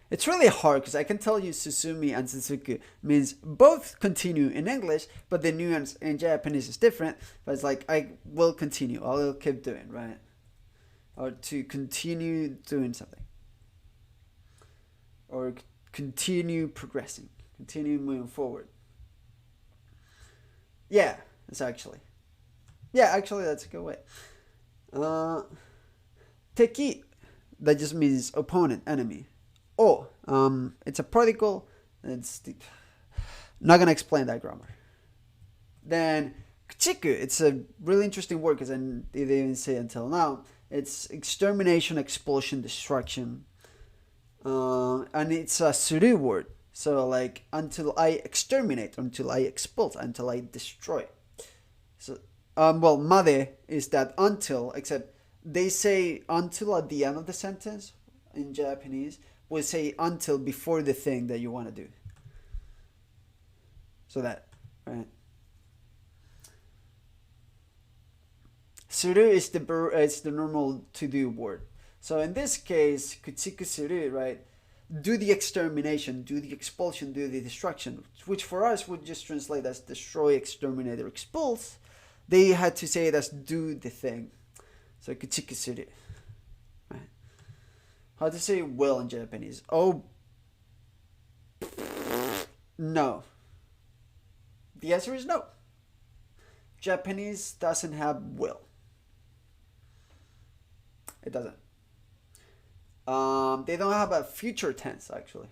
It's really hard because I can tell you susumi and suzuku means both continue in English, but the nuance in Japanese is different. But it's like I will continue, I will keep doing, right? Or to continue doing something, or continue progressing, continue moving forward. Yeah, it's actually. Yeah, actually, that's a good way. Teki, that just means opponent, enemy. Oh, it's a particle. Not gonna explain that grammar. Then kuchiku, it's a really interesting word because I didn't even say it until now. It's extermination, expulsion, destruction, and it's a suru word. So like until I exterminate, until I expel, until I destroy. So well, made is that until, except they say until at the end of the sentence in Japanese. We say until before the thing that you want to do. So that, right? Suru is the normal to do word. So in this case, kuchiku suru, right? Do the extermination, do the expulsion, do the destruction, which for us would just translate as destroy, exterminate, or expulse. They had to say it as do the thing. So kuchiku suru. Right? How to say will in Japanese? Oh, no. The answer is no. Japanese doesn't have will. It doesn't. They don't have a future tense, actually.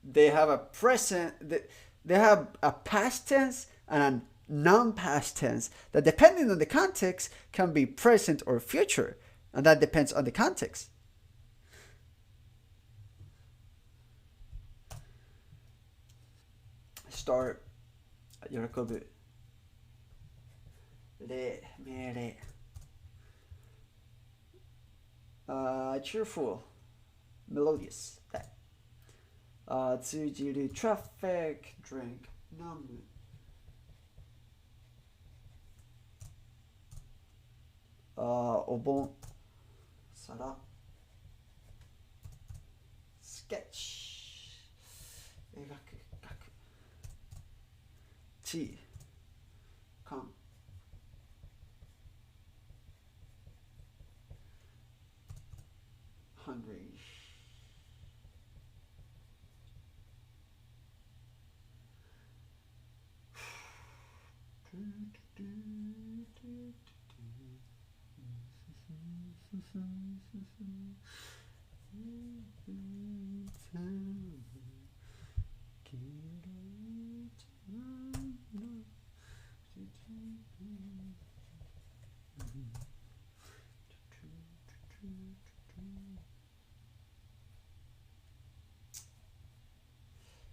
They have a present. They have a past tense and a non-past tense that, depending on the context, can be present or future, and that depends on the context. Start. 喜ぶ。命令。cheerful, melodious. 通じる traffic, drink, 飲む。お盆、皿、スケッチ、描く、描く。地、缶、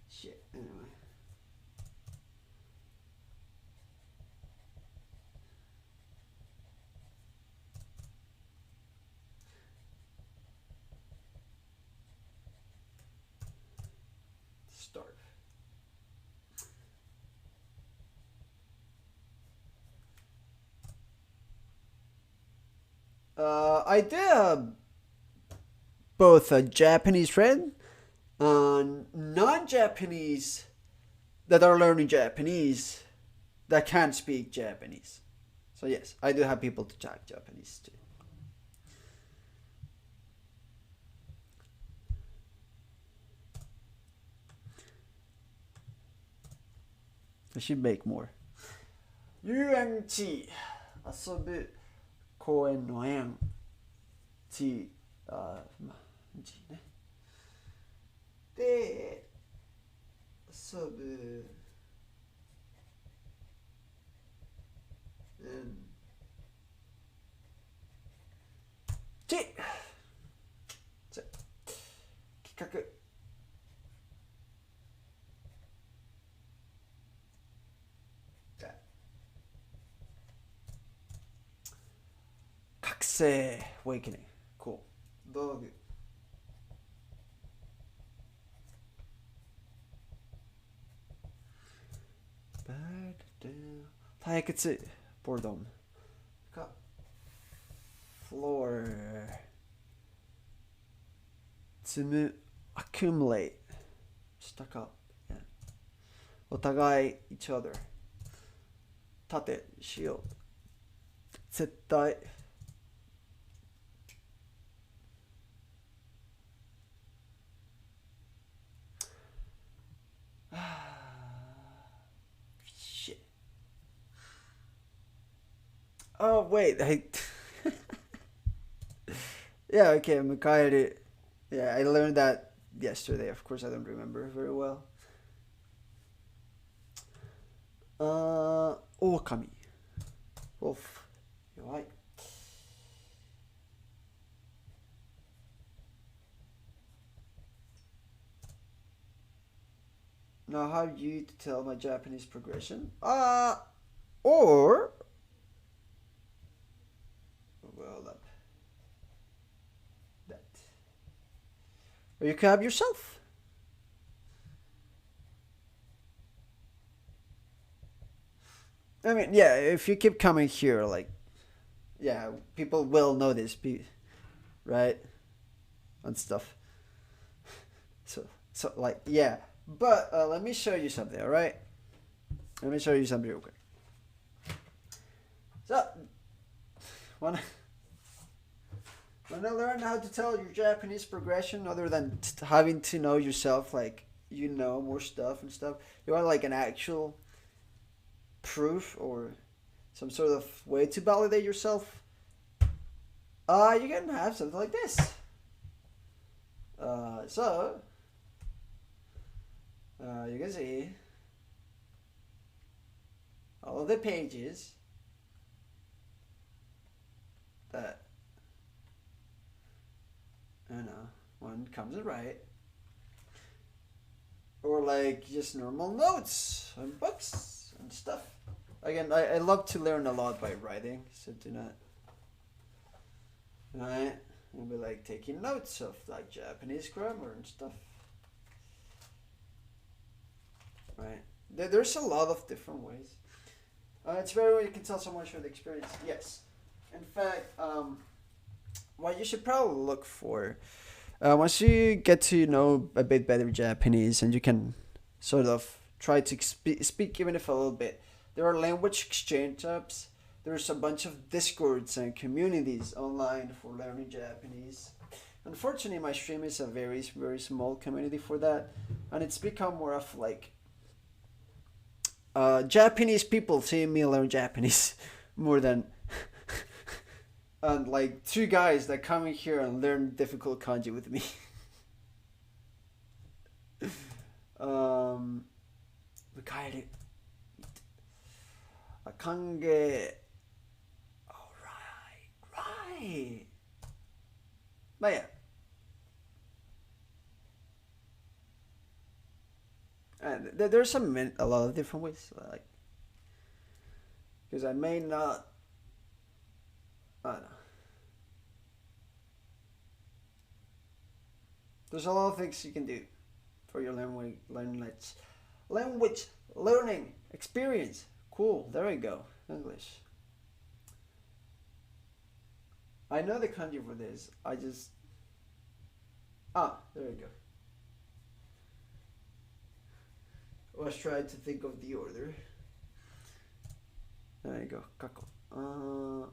Shit, anyway. Start. I did both a Japanese friend and non-Japanese that are learning Japanese that can't speak Japanese. So yes, I do have people to talk Japanese too. I should make more. 遊園地遊ぶ公園の園地地ねで遊ぶ地じゃ企画覚醒 awakening cool 道具退屈 boredom か floor 積む accumulate 下か、yeah. お互い each other 盾しよう絶対Oh wait, yeah, okay, Mikaeri. Yeah, I learned that yesterday. Of course, I don't remember very well. Okami, wolf. You like? Now, how you to tell my Japanese progression? Or well that or you can have yourself. I mean, yeah, if you keep coming here, like, yeah, people will notice, right, and stuff. So like, yeah. But let me show you something. All right, let me show you something real quick. So when I learned how to tell your Japanese progression, other than having to know yourself, like you know more stuff and stuff, you want like an actual proof or some sort of way to validate yourself. You can have something like this. So you can see all of the pages that one comes in right, or like just normal notes and books and stuff. Again, I love to learn a lot by writing, so do not, right? I'll be like taking notes of like Japanese grammar and stuff, right? There's a lot of different ways. It's very way you can tell someone through the experience. Yes, in fact, what you should probably look for once you get to know a bit better Japanese and you can sort of try to speak even if a little bit. There are language exchange apps. There's a bunch of discords and communities online for learning Japanese. Unfortunately, my stream is a very, very small community for that, and it's become more of like Japanese people seeing me learn Japanese more than and like two guys that come in here and learn difficult kanji with me. um, 迎える。歓迎。Alright, right. まあいいや。And there's a lot of different ways, like, because I may not, I don't know. There's a lot of things you can do for your language learning experience. Cool. There we go. English. I know the kanji for this. There we go. I was trying to think of the order. There you go. Kako. Of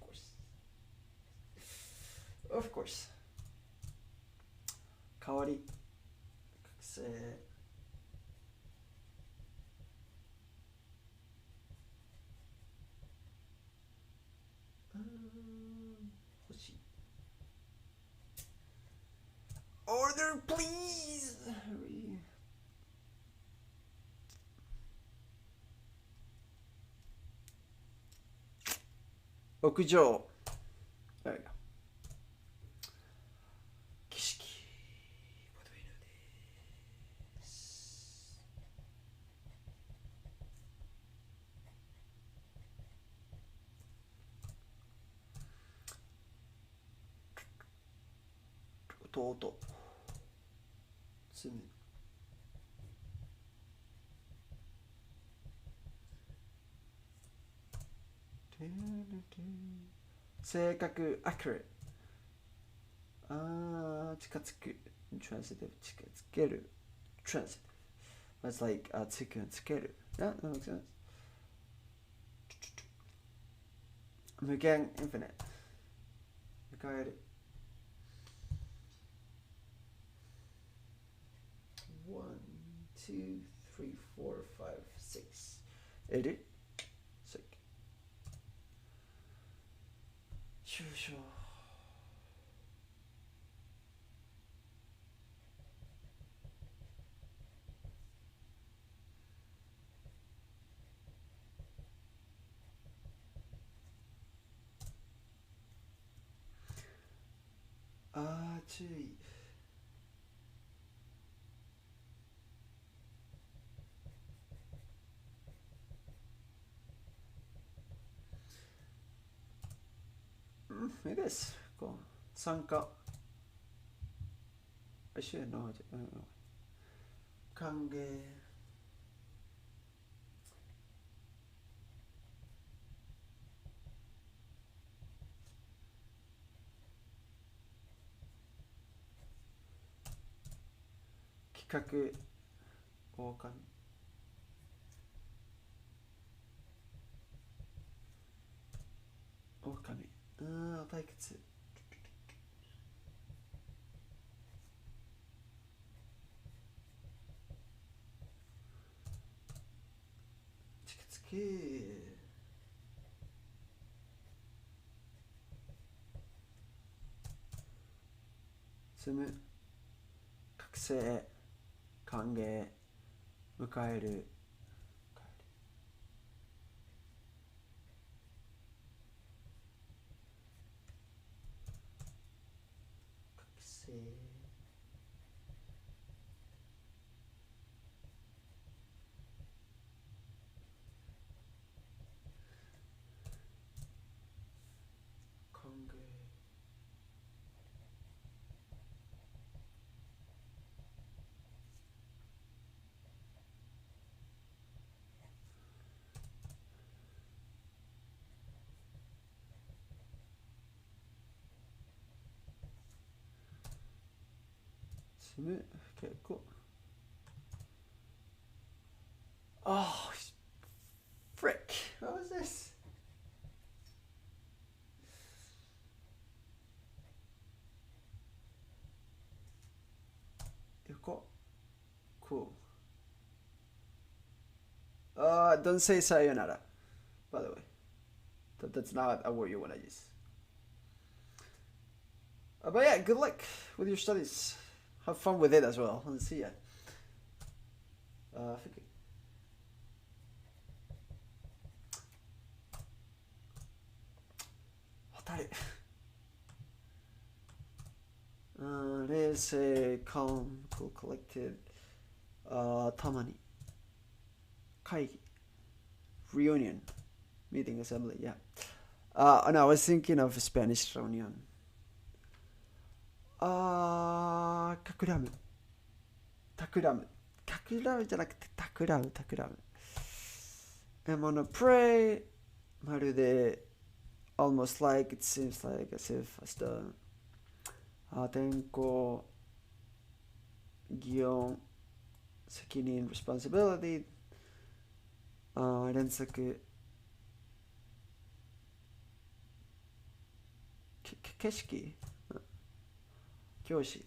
course. Of course. Kawari. Kakse. Hoshi. Order, please. Hurry. Okujou. There we go. Kishiki. What do we know this? Toto. Tsumu. 正確 accurate 近づく transitive 近づける transitive that's like つける that makes sense 無限 infinite 迎える 1 2 3 4 5 6 8 抽象注意いいです。こう参加。I should know. 歓迎。企画。狼。狼。退屈近づけ積む覚醒歓迎迎える結構 Oh frick what was this横 cool don't say sayonara by the way That's not a word you want to use. But yeah, good luck with your studies. Have fun with it as well. And see ya. Fiquei. 冷静 calm cool collected たまに会議 reunion meeting assembly yeah and I was thinking of Spanish reunion かくらむたくらむじゃなくてたくらむ I'm gonna pray まるで almost like it seems like as if as the 転校擬音責任 responsibility 連続景色教師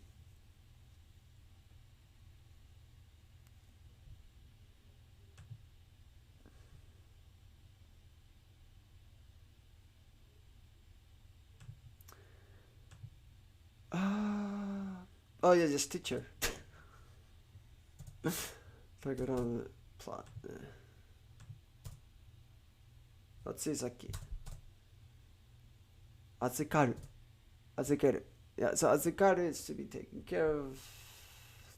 Oh yeah, just teacher. Background plot. Let's see, さっき。預かる。Yeah, so 預かる is to be taken care of.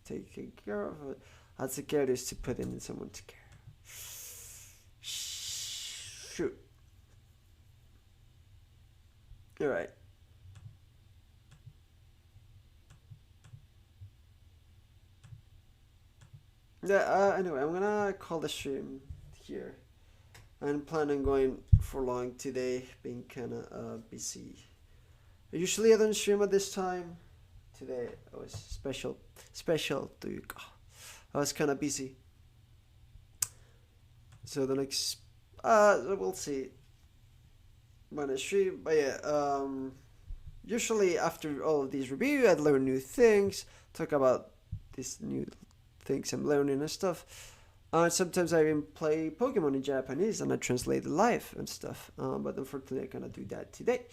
Taken care of. 預ける is to put in someone to care. Shoot. You're right. Yeah, anyway, I'm gonna call the stream here. I'm planning on going for long today, being kinda busy. Usually I don't stream at this time. Today I was special というか I was kinda busy. So the next, we'll see when I stream. But yeah, usually after all of these reviews, I'd learn new things, talk about these new things I'm learning and stuff. Sometimes I even play Pokemon in Japanese and I translate it live and stuff. But unfortunately I cannot do that today.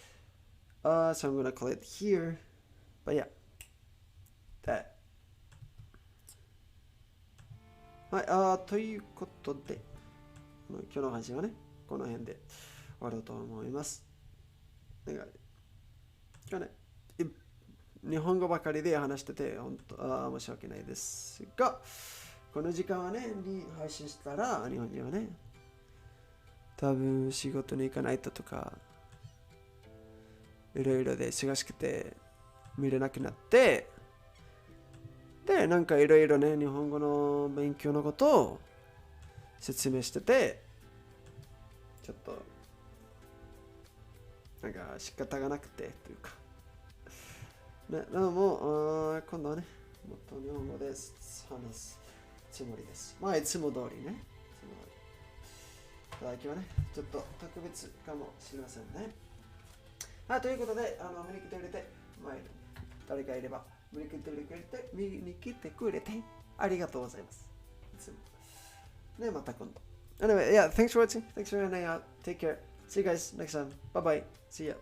So I'm gonna call it here. But yeah, that. はい、ということで、今日の配信はね、この辺で終わろうと思います。今日ね、日本語ばかりで話してて、本当申し訳ないですが、この時間はね、に配信したら、日本人はね、多分仕事に行かないととか、いろいろで忙しくて見れなくなって、で、なんかいろいろね、日本語の勉強のことを説明してて、ちょっと、なんか仕方がなくてというか、ね、でも今度はね、もっと日本語で話すつもりです。まあいつも通りね。今日はね、ちょっと特別かもしれませんね。ということで、見に来てくれて、誰かいれば、見に来てくれて、ありがとうございます。いつも。ね、また今度。Anyway, yeah, thanks for watching. Thanks for hanging out. Take care. See you guys next time. Bye bye. See ya.